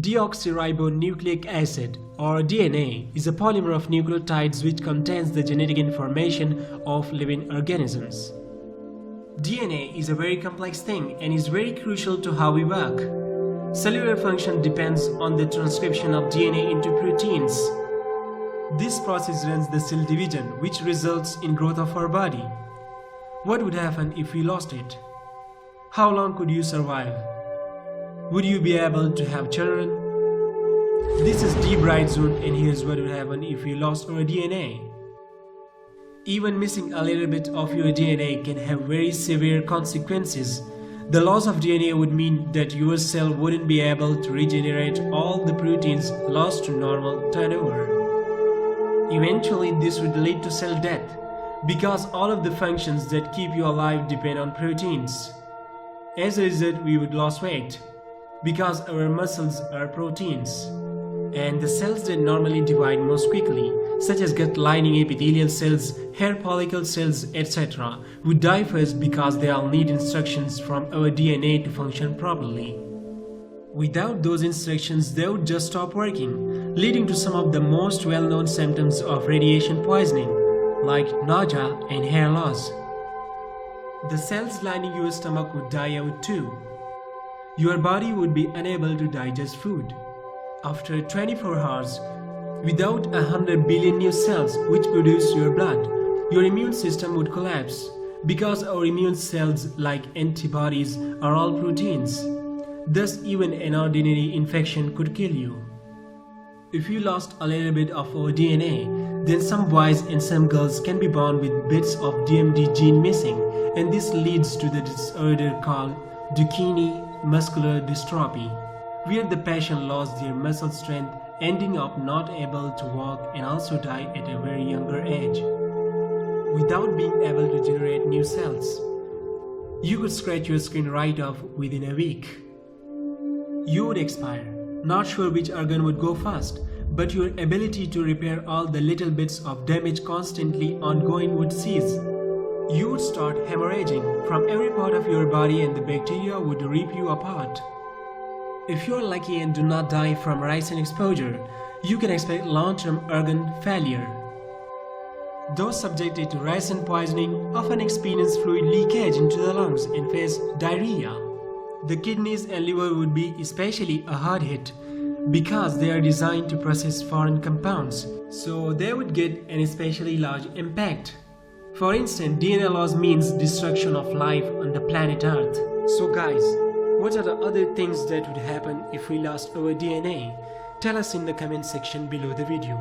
Deoxyribonucleic acid, or DNA, is a polymer of nucleotides which contains the genetic information of living organisms. DNA is a very complex thing and is very crucial to how we work. Cellular function depends on the transcription of DNA into proteins. This process runs the cell division, which results in growth of our body. What would happen if we lost it? How long could you survive? Would you be able to have children? This is deep bright zone, and here's what would happen if we lost our DNA. Even missing a little bit of your DNA can have very severe consequences. The loss of DNA would mean that your cell wouldn't be able to regenerate all the proteins lost to normal turnover. Eventually, this would lead to cell death, because all of the functions that keep you alive depend on proteins. As a result, we would lose weight, because our muscles are proteins. And the cells that normally divide most quickly, such as gut lining epithelial cells, hair follicle cells, etc., would die first because they all need instructions from our DNA to function properly. Without those instructions, they would just stop working, leading to some of the most well-known symptoms of radiation poisoning, like nausea and hair loss. The cells lining your stomach would die out too. Your body would be unable to digest food. After 24 hours, without 100 billion new cells which produce your blood, your immune system would collapse, because our immune cells, like antibodies, are all proteins. Thus, even an ordinary infection could kill you. If you lost a little bit of our DNA, then some boys and some girls can be born with bits of DMD gene missing, and this leads to the disorder called Duchenne muscular dystrophy, where the patient lost their muscle strength, ending up not able to walk and also die at a very younger age. Without being able to generate new cells, you could scratch your skin right off within a week. You would expire. Not sure which organ would go first, but your ability to repair all the little bits of damage constantly ongoing would cease. You would start hemorrhaging from every part of your body, and the bacteria would rip you apart. If you are lucky and do not die from ricin exposure, you can expect long-term organ failure. Those subjected to ricin poisoning often experience fluid leakage into the lungs and face diarrhea. The kidneys and liver would be especially a hard hit, because they are designed to process foreign compounds, so they would get an especially large impact. For instance, DNA loss means destruction of life on the planet Earth. So guys, what are the other things that would happen if we lost our DNA? Tell us in the comment section below the video.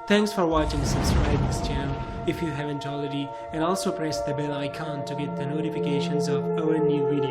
Thanks for watching. Subscribe this channel if you haven't already, and also press the bell icon to get the notifications of our new videos.